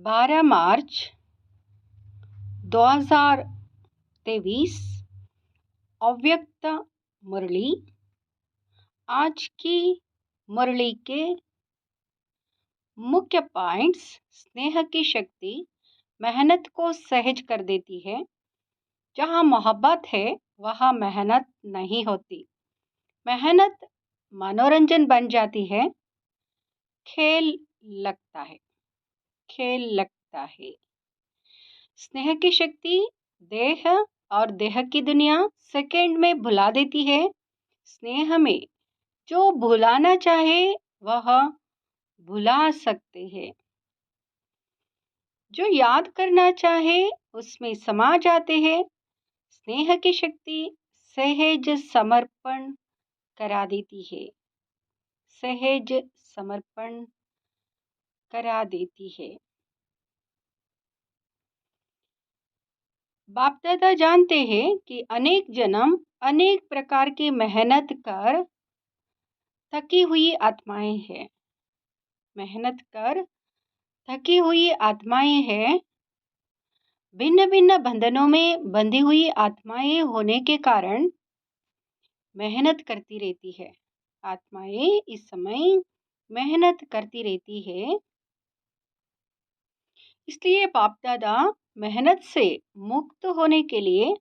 12 मार्च 2023 अव्यक्त मुरली। आज की मुरली के मुख्य पॉइंट्स। स्नेह की शक्ति मेहनत को सहज कर देती है। जहाँ मोहब्बत है वहाँ मेहनत नहीं होती। मेहनत मनोरंजन बन जाती है। खेल लगता है। स्नेह की शक्ति देह और देह की दुनिया सेकंड में भुला देती है। स्नेह में जो भुलाना चाहे वह भुला सकते हैं। जो याद करना चाहे उसमें समा जाते हैं। स्नेह की शक्ति सहज समर्पण करा देती है। सहज समर्पण करा देती है। बाप दादा जानते हैं कि अनेक जन्म अनेक प्रकार की मेहनत कर थकी हुई आत्माएं हैं। मेहनत कर थकी हुई आत्माएं हैं। भिन्न भिन्न बंधनों में बंधी हुई आत्माएं होने के कारण मेहनत करती रहती है। आत्माएं इस समय मेहनत करती रहती है। इसलिए बाप दादा मेहनत से मुक्त होने के लिए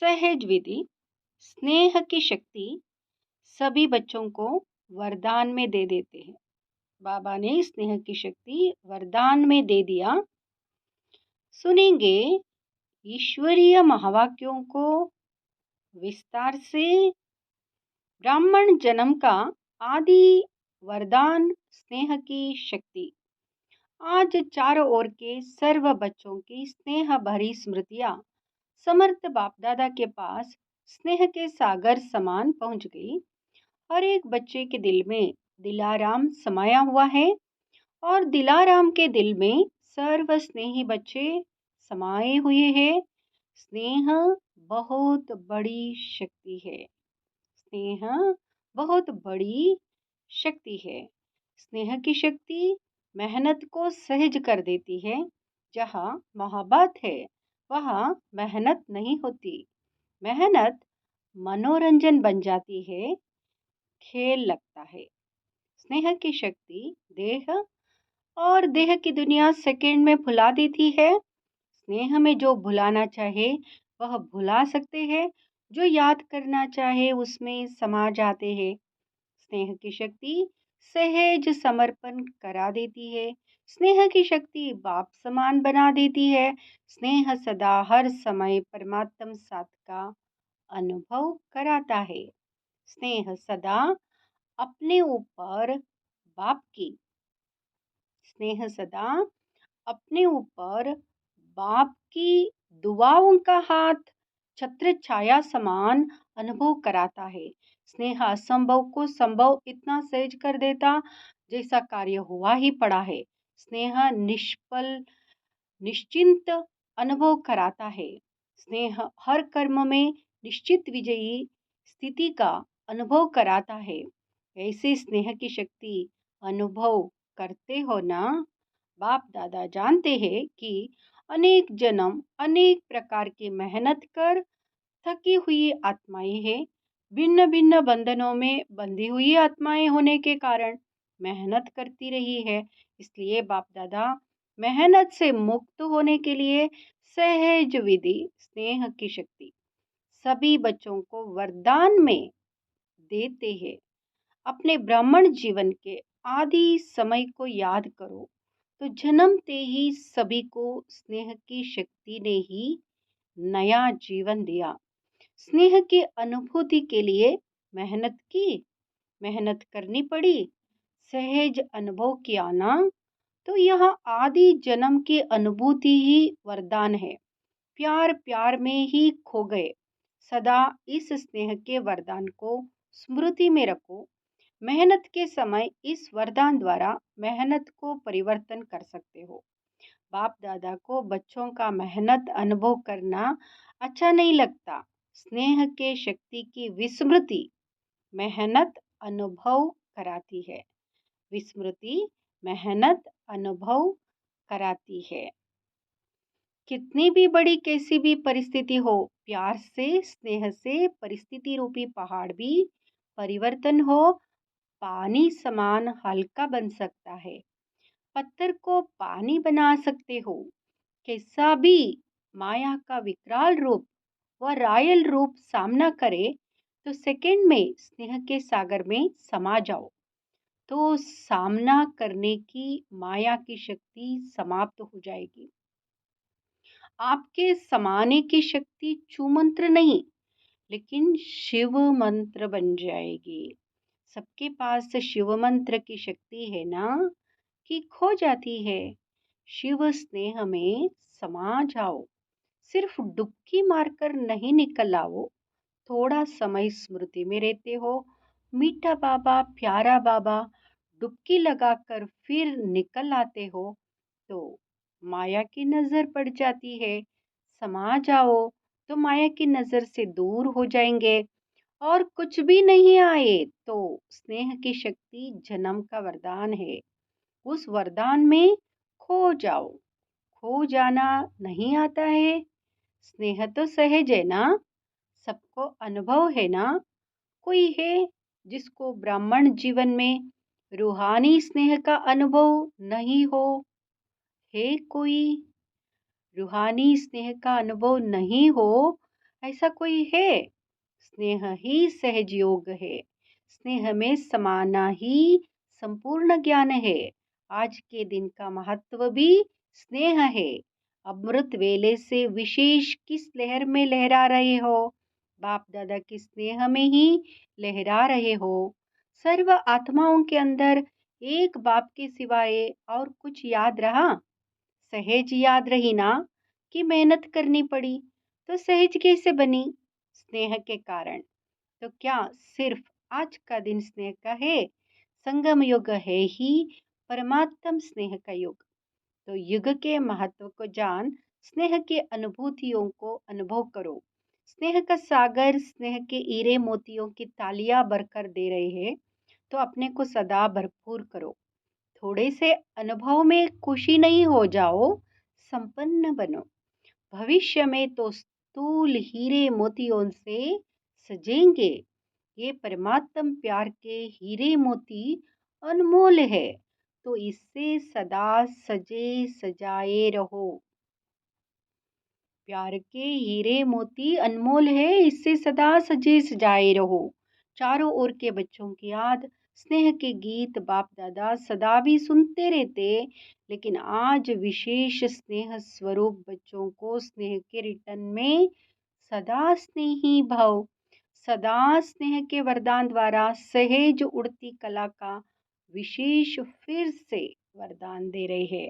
सहज विधि स्नेह की शक्ति सभी बच्चों को वरदान में दे देते हैं। बाबा ने स्नेह की शक्ति वरदान में दे दिया। सुनेंगे ईश्वरीय महावाक्यों को विस्तार से। ब्राह्मण जन्म का आदि वरदान स्नेह की शक्ति। आज चारों ओर के सर्व बच्चों की स्नेह भरी स्मृतियां समर्थ बाप दादा के पास स्नेह के सागर समान पहुंच गई। हर एक बच्चे के दिल में दिलाराम समाया हुआ है और दिलाराम के दिल में सर्व स्नेही बच्चे समाये हुए हैं। स्नेह बहुत बड़ी शक्ति है। स्नेह बहुत बड़ी शक्ति है। स्नेह की शक्ति मेहनत को सहज कर देती है। जहाँ मोहब्बत है वहाँ मेहनत नहीं होती। मेहनत मनोरंजन बन जाती है। खेल लगता है। स्नेह की शक्ति देह और देह की दुनिया सेकंड में भुला देती है। स्नेह में जो भुलाना चाहे वह भुला सकते हैं। जो याद करना चाहे उसमें समा जाते हैं। स्नेह की शक्ति सहज समर्पण करा देती है। स्नेह की शक्ति बाप समान बना देती है। स्नेह सदा हर समय परमात्म साथ का अनुभव कराता है। स्नेह सदा अपने ऊपर बाप की स्नेह सदा अपने ऊपर बाप की दुआओं का हाथ छत्र छाया समान अनुभव कराता है। स्नेह असंभव को संभव इतना सहज कर देता जैसा कार्य हुआ ही पड़ा है। स्नेह निष्फल निश्चिंत अनुभव कराता है। स्नेह हर कर्म में निश्चित विजयी स्थिति का अनुभव कराता है। ऐसे स्नेह की शक्ति अनुभव करते हो ना। बाप दादा जानते हैं कि अनेक जन्म अनेक प्रकार की मेहनत कर थकी हुई आत्माएं हैं। भिन्न भिन्न बंधनों में बंधी हुई आत्माएं होने के कारण मेहनत करती रही है। इसलिए बाप दादा मेहनत से मुक्त होने के लिए सहज विधि स्नेह की शक्ति सभी बच्चों को वरदान में देते हैं। अपने ब्राह्मण जीवन के आदि समय को याद करो तो जन्मते ही सभी को स्नेह की शक्ति ने ही नया जीवन दिया। स्नेह की अनुभूति के लिए मेहनत करनी पड़ी। सहज अनुभव किया ना तो यह आदि जन्म की अनुभूति ही वरदान है। प्यार प्यार में ही खो गए। सदा इस स्नेह के वरदान को स्मृति में रखो। मेहनत के समय इस वरदान द्वारा मेहनत को परिवर्तन कर सकते हो। बाप दादा को बच्चों का मेहनत अनुभव करना अच्छा नहीं लगता। स्नेह के शक्ति की विस्मृति मेहनत अनुभव कराती है। विस्मृति मेहनत अनुभव कराती है। कितनी भी बड़ी कैसी भी परिस्थिति हो, प्यार से, स्नेह से परिस्थिति रूपी पहाड़ भी परिवर्तन हो पानी समान हल्का बन सकता है। पत्थर को पानी बना सकते हो। कैसा भी माया का विकराल रूप व रायल रूप सामना करे, तो सेकंड में स्नेह के सागर में समा जाओ, तो सामना करने की माया की शक्ति समाप्त हो जाएगी। आपके समाने की शक्ति छूमंत्र नहीं, लेकिन शिव मंत्र बन जाएगी। सबके पास शिव मंत्र की शक्ति है ना, कि खो जाती है। शिव स्नेह में समा जाओ। सिर्फ डुबकी मारकर नहीं निकल आओ। थोड़ा समय स्मृति में रहते हो, मीठा बाबा, प्यारा बाबा, डुबकी लगाकर फिर निकल आते हो, तो माया की नजर पड़ जाती है। समा जाओ तो माया की नजर से दूर हो जाएंगे। और कुछ भी नहीं आए तो स्नेह की शक्ति जन्म का वरदान है। उस वरदान में खो जाओ। खो जाना नहीं आता है। स्नेह तो सहज है ना, सबको अनुभव है ना। कोई है जिसको ब्राह्मण जीवन में रूहानी स्नेह का अनुभव नहीं हो? है कोई रूहानी स्नेह का अनुभव नहीं हो? ऐसा कोई है? स्नेह ही सहज योग है। स्नेह में समाना ही संपूर्ण ज्ञान है। आज के दिन का महत्व भी स्नेह है। अमृत वेले से विशेष किस लहर में लहरा रहे हो? बाप दादा के स्नेह में ही लहरा रहे हो। सर्व आत्माओं के अंदर एक बाप के सिवाय और कुछ याद रहा? सहज याद रही ना, कि मेहनत करनी पड़ी? तो सहज कैसे बनी? स्नेह के कारण। तो क्या सिर्फ आज का दिन स्नेह का है? संगम युग है ही परमात्म स्नेह का युग। तो युग के महत्व को जान, स्नेह की अनुभूतियों को अनुभव करो। स्नेह का सागर स्नेह के हीरे मोतियों की तालियां भरकर दे रहे हैं, तो अपने को सदा भरपूर करो। थोड़े से अनुभव में खुशी नहीं हो जाओ, संपन्न बनो। भविष्य में तो स्थूल हीरे मोतियों से सजेंगे। ये परमात्म प्यार के हीरे मोती अनमोल है, तो इससे सदा सजे सजाए रहो। प्यार के हीरे मोती अनमोल है, इससे सदा सजे सजाए रहो। चारों ओर के बच्चों की याद, स्नेह के गीत बाप दादा सदा भी सुनते रहते, लेकिन आज विशेष स्नेह स्वरूप बच्चों को स्नेह के रिटर्न में सदा स्नेही भव, सदा स्नेह के वरदान द्वारा सहेज उड़ती कला का विशेष फिर से वरदान दे रहे हैं।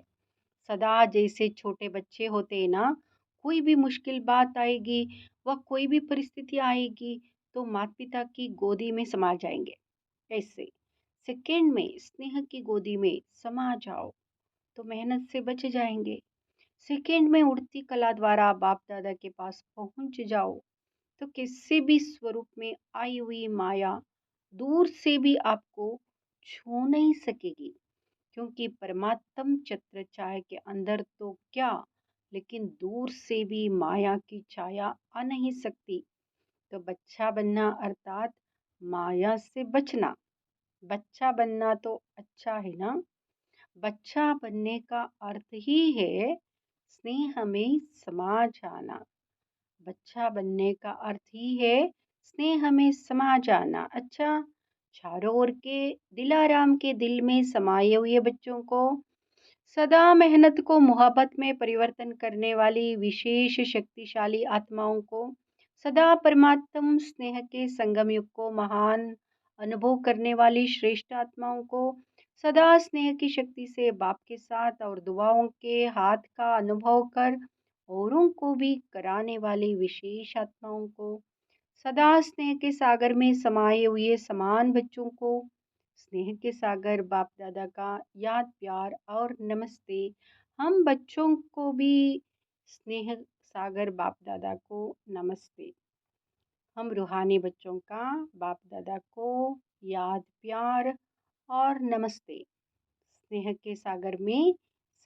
सदा जैसे छोटे बच्चे होते हैं ना, कोई भी मुश्किल बात आएगी व कोई भी परिस्थिति आएगी, तो माता पिता की गोदी में समा जाएंगे। ऐसे सेकंड में स्नेह की गोदी में समा जाओ, तो मेहनत से बच जाएंगे। सेकंड में उड़ती कला द्वारा बाप दादा के पास पहुंच जाओ, तो किसी भी स्वरूप में आई हुई माया दूर से भी आपको छू नहीं सकेगी। क्योंकि परमात्म छत्र छाया के अंदर तो क्या, लेकिन दूर से भी माया की छाया आ नहीं सकती। तो बच्चा बनना अर्थात माया से बचना। बच्चा बनना तो अच्छा है ना। बच्चा बनने का अर्थ ही है स्नेह में समा जाना। बच्चा बनने का अर्थ ही है स्नेह में समा जाना। अच्छा, चारों ओर के दिलाराम के दिल में समाये हुए बच्चों को, सदा मेहनत को मोहब्बत में परिवर्तन करने वाली विशेष शक्तिशाली आत्माओं को, सदा परमात्म स्नेह के संगम युग को महान अनुभव करने वाली श्रेष्ठ आत्माओं को, सदा स्नेह की शक्ति से बाप के साथ और दुआओं के हाथ का अनुभव कर औरों को भी कराने वाली विशेष आत्माओं को, सदा स्नेह के सागर में समाये हुए समान बच्चों को, स्नेह के सागर बाप दादा का याद प्यार और नमस्ते। हम बच्चों को भी स्नेह सागर बाप दादा को नमस्ते। हम रूहानी बच्चों का बाप दादा को याद प्यार और नमस्ते। स्नेह के सागर में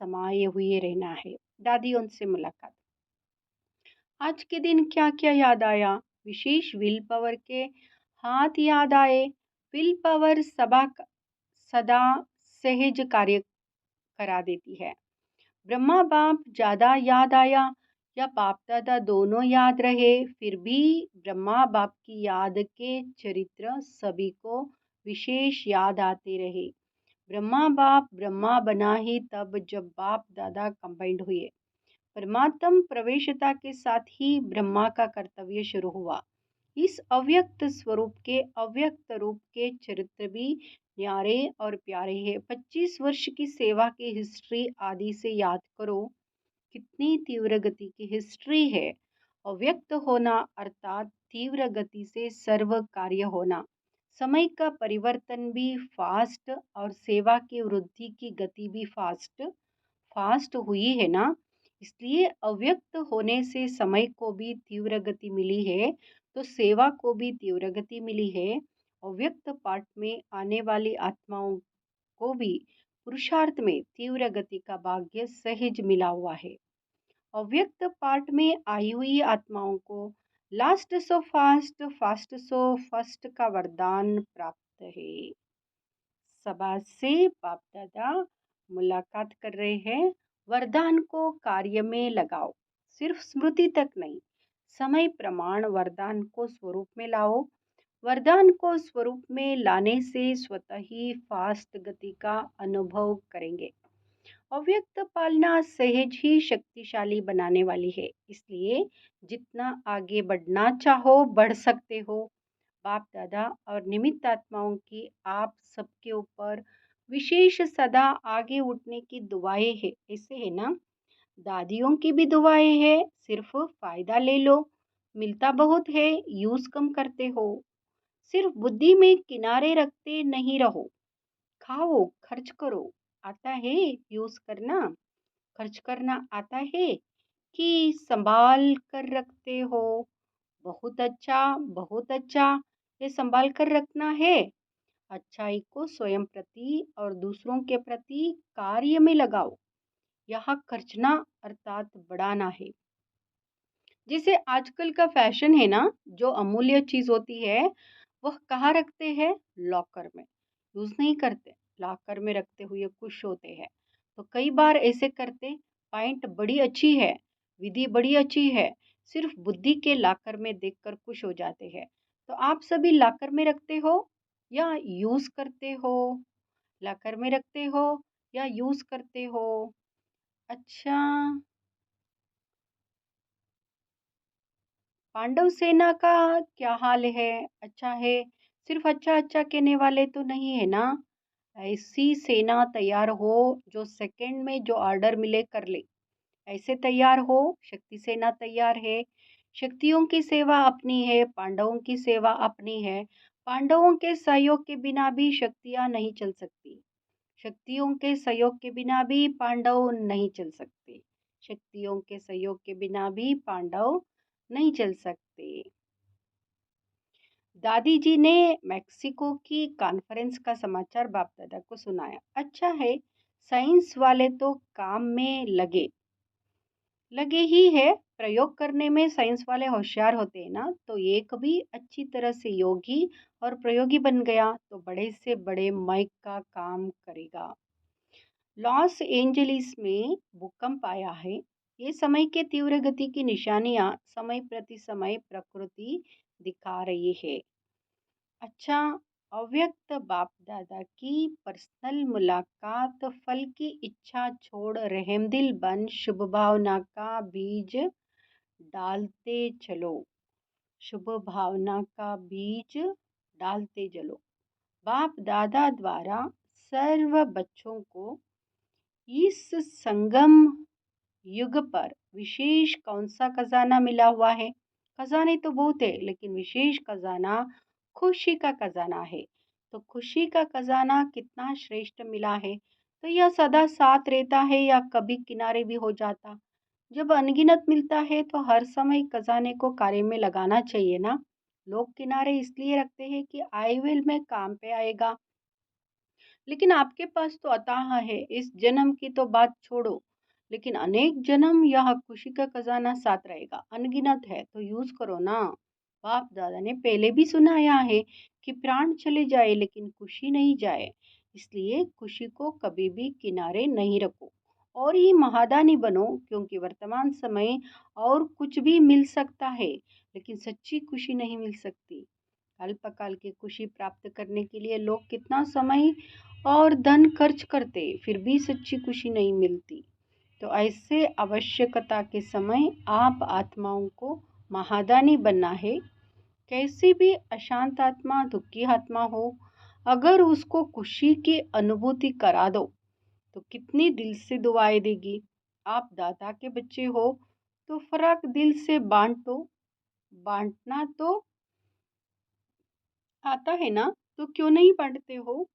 समाये हुए रहना है। दादी उनसे मुलाकात। आज के दिन क्या क्या याद आया? विशेष विल पावर के हाथ याद आए। विल पावर सदा सहज कार्य करा देती है। ब्रह्मा बाप ज़्यादा याद आया या बाप दादा दोनों याद रहे, फिर भी ब्रह्मा बाप की याद के चरित्र सभी को विशेष याद आते रहे। ब्रह्मा बाप ब्रह्मा बना ही तब जब बाप दादा कंबाइंड हुए। परमात्म प्रवेशता के साथ ही ब्रह्मा का कर्तव्य शुरू हुआ। इस अव्यक्त स्वरूप के अव्यक्त रूप के चरित्र भी न्यारे और प्यारे हैं। 25 वर्ष की सेवा की हिस्ट्री आदि से याद करो, कितनी तीव्र गति की हिस्ट्री है। अव्यक्त होना अर्थात तीव्र गति से सर्व कार्य होना। समय का परिवर्तन भी फास्ट और सेवा की वृद्धि की गति भी फास्ट फास्ट हुई है ना। इसलिए अव्यक्त होने से समय को भी तीव्र गति मिली है, तो सेवा को भी तीव्र गति मिली है। अव्यक्त पाठ में आने वाली आत्माओं को भी पुरुषार्थ में तीव्र गति का भाग्य सहज मिला हुआ है। अव्यक्त पाठ में आई हुई आत्माओं को last so fast fast so first का वरदान प्राप्त है। सभा से बाप दादा मुलाकात कर रहे हैं। वरदान को कार्य में लगाओ, सिर्फ स्मृति तक नहीं। समय प्रमाण वरदान को स्वरूप में लाओ। वरदान को स्वरूप में लाने से स्वतः ही फास्ट गति का अनुभव करेंगे। अव्यक्त पालना सहज ही शक्तिशाली बनाने वाली है, इसलिए जितना आगे बढ़ना चाहो बढ़ सकते हो। बाप दादा और निमित्त आत्माओं की आप सबके ऊपर विशेष सदा आगे उठने की दुआएं है। ऐसे है ना, दादियों की भी दुआएं है। सिर्फ फायदा ले लो, मिलता बहुत है, यूज कम करते हो। सिर्फ बुद्धि में किनारे रखते नहीं रहो। खाओ, खर्च करो, आता है यूज करना, खर्च करना आता है कि संभाल कर रखते हो। बहुत अच्छा, बहुत अच्छा। ये संभाल कर रखना है। अच्छाई को स्वयं प्रति और दूसरों के प्रति कार्य में लगाओ। यहाँ खर्चना अर्थात बढ़ाना है। जैसे आजकल का फैशन है ना, जो अमूल्य चीज होती है वह कहाँ रखते हैं? लॉकर में। यूज नहीं करते, लॉकर में रखते हुए खुश होते हैं। तो कई बार ऐसे करते, पॉइंट बड़ी अच्छी है, विधि बड़ी अच्छी है, सिर्फ बुद्धि के लॉकर में देखकर खुश हो जाते हैं। तो आप सभी लॉकर में रखते हो या यूज करते हो? लॉकर में रखते हो या यूज करते हो? अच्छा, पांडव सेना का क्या हाल है? अच्छा है। सिर्फ अच्छा अच्छा कहने वाले तो नहीं है ना। ऐसी सेना तैयार हो जो सेकंड में जो ऑर्डर मिले कर ले, ऐसे तैयार हो। शक्ति सेना तैयार है। शक्तियों की सेवा अपनी है, पांडवों की सेवा अपनी है। पांडवों के सहयोग के बिना भी शक्तियां नहीं चल सकती। शक्तियों के सहयोग के बिना भी पांडव नहीं चल सकते। शक्तियों के सहयोग के बिना भी पांडव नहीं चल सकते। दादी जी ने मेक्सिको की कॉन्फ्रेंस का समाचार बाप दादा को सुनाया। अच्छा है, साइंस वाले तो काम में लगे लगे ही है। प्रयोग करने में साइंस वाले होशियार होते हैं ना, तो एक भी अच्छी तरह से योगी और प्रयोगी बन गया तो बड़े से बड़े माइक का काम करेगा। लॉस एंजलिस में भूकंप आया है। ये समय के तीव्र गति की निशानियां समय प्रति समय प्रकृति दिखा रही है। अच्छा, अव्यक्त बाप दादा की पर्सनल मुलाकात, फल की इच्छा छोड़ रहमदिल बन शुभ भावना का बीज डालते चलो। शुभ भावना का बीज डालते चलो। बाप दादा द्वारा सर्व बच्चों को इस संगम युग पर विशेष कौन सा खजाना मिला हुआ है? खजाने तो बहुत है, लेकिन विशेष खजाना खुशी का खजाना है। तो खुशी का खजाना कितना श्रेष्ठ मिला है। तो यह सदा साथ रहता है या कभी किनारे भी हो जाता? जब अनगिनत मिलता है तो हर समय खजाने को कार्य में लगाना चाहिए ना। लोग किनारे इसलिए रखते हैं कि आई विल में काम पे आएगा। लेकिन आपके पास तो अथाह है, इस जन्म की तो बात छोड़ो, लेकिन अनेक जन्म यह खुशी का खजाना साथ रहेगा, अनगिनत है, तो यूज़ करो ना। बाप दादा ने पहले भी सुनाया है कि प्राण चले जाए लेकिन खुशी नहीं जाए, इसलिए खुशी को कभी भी किनारे नहीं रखो और ही महादानी बनो, क्योंकि वर्तमान समय और कुछ भी मिल सकता है, लेकिन सच्ची खुशी नहीं मिल सकती। अल्पकाल की खुशी प्राप्त करने के लिए लोग कितना समय और धन खर्च करते, फिर भी सच्ची खुशी नहीं मिलती। तो ऐसे आवश्यकता के समय आप आत्माओं को महादानी बनना है। कैसी भी अशांत आत्मा, दुखी आत्मा हो, अगर उसको खुशी की अनुभूति करा दो तो कितनी दिल से दुआएं देगी। आप दाता के बच्चे हो तो फर्क दिल से बांटो, बांटना तो आता है ना, तो क्यों नहीं बांटते हो?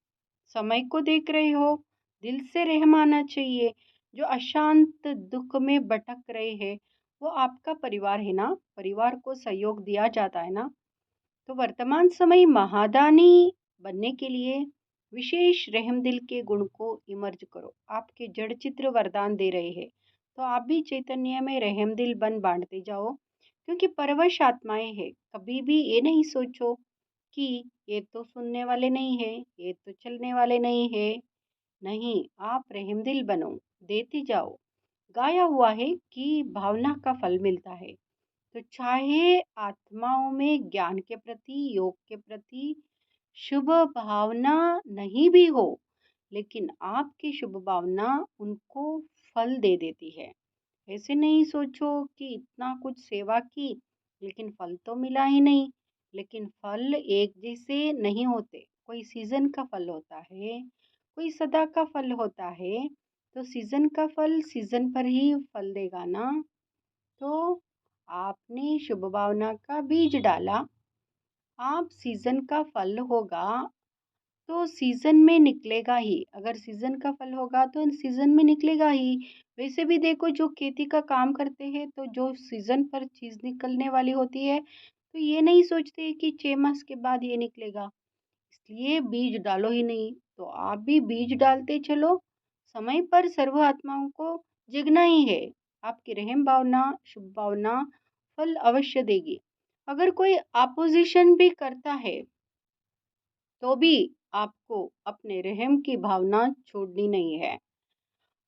समय को देख रहे हो, दिल से रहम आना चाहिए। जो अशांत दुख में भटक रहे हैं वो आपका परिवार है ना, परिवार को सहयोग दिया जाता है ना। तो वर्तमान समय महादानी बनने के लिए विशेष रहम दिल के गुण को इमर्ज करो। आपके जड़ चित्र वरदान दे रहे हैं, तो आप भी चैतन्य में रहम दिल बन बांटते जाओ, क्योंकि परवश आत्माएं हैं। कभी भी ये नहीं सोचो कि ये तो सुनने वाले नहीं है, ये तो चलने वाले नहीं है। नहीं, आप रहमदिल बनो, देते जाओ। गाया हुआ है कि भावना का फल मिलता है। तो चाहे आत्माओं में ज्ञान के प्रति, योग के प्रति शुभ भावना नहीं भी हो, लेकिन आपकी शुभ भावना उनको फल दे देती है। ऐसे नहीं सोचो कि इतना कुछ सेवा की लेकिन फल तो मिला ही नहीं। लेकिन फल एक जैसे नहीं होते, कोई सीजन का फल होता है, कोई सदा का फल होता है। तो सीजन का फल सीजन पर ही फल देगा ना। तो आपने शुभ भावना का बीज डाला, आप सीजन का फल होगा तो सीजन में निकलेगा ही। अगर सीजन का फल होगा तो सीजन में निकलेगा ही। वैसे भी देखो, जो खेती का काम करते हैं तो जो सीजन पर चीज निकलने वाली होती है तो ये नहीं सोचते कि 6 मास के बाद ये निकलेगा, इसलिए बीज डालो ही नहीं। तो आप भी बीज डालते चलो, समय पर सर्व आत्माओं को जगना ही है। आपकी रहम भावना, शुभ भावना फल अवश्य देगी। अगर कोई अपोजिशन भी करता है तो भी आपको अपने रहम की भावना छोड़नी नहीं है।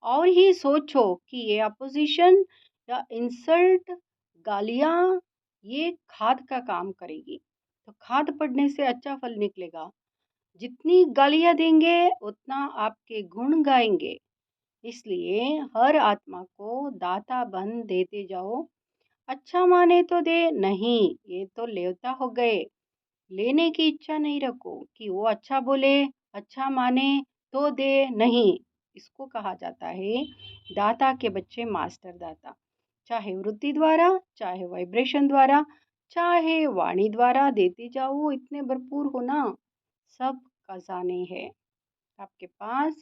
और ही सोचो कि ये अपोजिशन या इंसल्ट, गालियां, ये खाद का काम करेगी। तो खाद पड़ने से अच्छा फल निकलेगा। जितनी गालियां देंगे उतना आपके गुण गाएंगे। इसलिए हर आत्मा को दाता बन देते जाओ। अच्छा माने तो दे, नहीं ये तो लेवता हो गए। लेने की इच्छा नहीं रखो कि वो अच्छा बोले, अच्छा माने तो दे, नहीं। इसको कहा जाता है दाता के बच्चे मास्टर दाता। चाहे वृत्ति द्वारा, चाहे वाइब्रेशन द्वारा, चाहे वाणी द्वारा देते जाओ, इतने भरपूर हो ना। सब खजाने हैं आपके पास,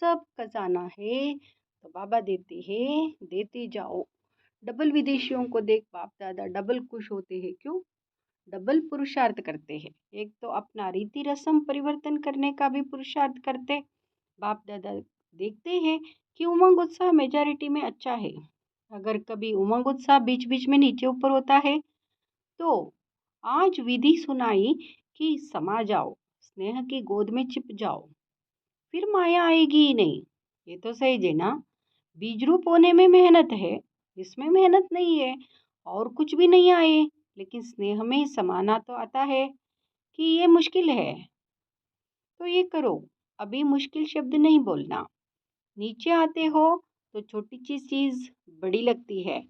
सब खजाना है। तो बाबा देते हैं, देते जाओ। डबल विदेशियों को देख बाप दादा डबल खुश होते हैं, क्यों? डबल पुरुषार्थ करते हैं। एक तो अपना रीति रस्म परिवर्तन करने का भी पुरुषार्थ करते। बाप दादा देखते हैं कि उमंग उत्साह मेजॉरिटी में अच्छा है। अगर कभी उमंग उत्साह बीच बीच में नीचे ऊपर होता है तो आज विधि सुनाई कि समा जाओ, स्नेह की गोद में छिप जाओ, फिर माया आएगी ही नहीं। ये तो सही है ना। बीज रूप होने में मेहनत है, इसमें मेहनत नहीं है। और कुछ भी नहीं आए, लेकिन स्नेह में समाना तो आता है कि ये मुश्किल है तो ये करो। अभी मुश्किल शब्द नहीं बोलना। नीचे आते हो तो छोटी सी चीज बड़ी लगती है,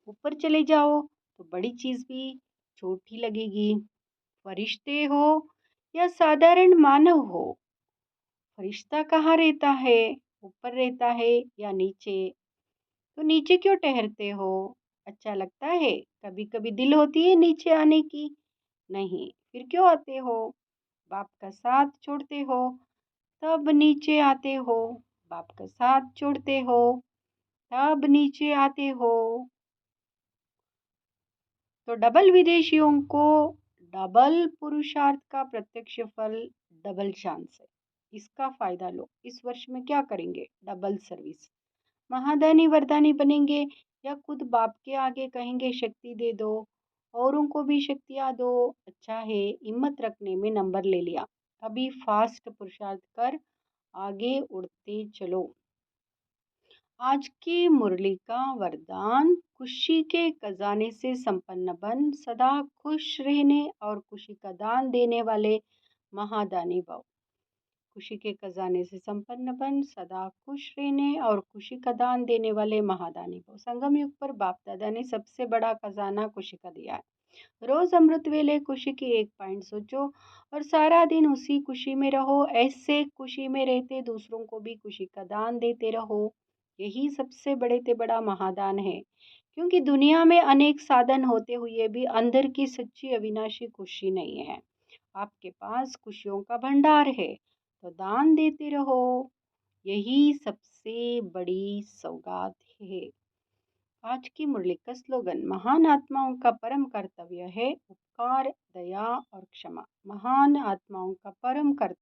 ऊपर चले जाओ तो बड़ी चीज भी छोटी लगेगी। फरिश्ते हो या साधारण मानव हो, फरिश्ता कहाँ रहता है, ऊपर रहता है या नीचे? तो नीचे क्यों ठहरते हो? अच्छा लगता है, कभी कभी दिल होती है नीचे आने की, नहीं फिर क्यों आते हो? बाप का साथ छोड़ते हो तब नीचे आते हो, बाप का साथ छोड़ते हो तब नीचे आते हो। तो डबल विदेशियों को डबल पुरुषार्थ का प्रत्यक्ष फल डबल चांस है। इसका फायदा लो। इस वर्ष में क्या करेंगे? Double service. महादानी वरदानी बनेंगे या खुद बाप के आगे कहेंगे शक्ति दे दो, औरों को भी शक्तियाँ दो। अच्छा है, हिम्मत रखने में नंबर ले लिया। अभी फास्ट पुरुषार्थ कर आगे उड़ते चलो। आज की मुरली का वरदान, खुशी के खजाने से संपन्न बन, सदा खुश रहने और खुशी का दान देने वाले महादानी भव। खुशी के खजाने से संपन्न बन, सदा खुश रहने और खुशी का दान देने वाले महादानी भव। संगम युग पर बाप दादा ने सबसे बड़ा खजाना खुशी का दिया है। रोज अमृत वेले खुशी की एक पॉइंट सोचो और सारा दिन उसी खुशी में रहो। ऐसे खुशी में रहते दूसरों को भी खुशी का दान देते रहो। यही सबसे बड़े से बड़ा महादान है, क्योंकि दुनिया में अनेक साधन होते हुए भी अंदर की सच्ची अविनाशी खुशी नहीं है। आपके पास खुशियों का भंडार है, तो दान देते रहो। यही सबसे बड़ी सौगात है। आज की मुरली का स्लोगन, महान आत्माओं का परम कर्तव्य है उपकार, दया और क्षमा। महान आत्माओं का परम कर्तव्य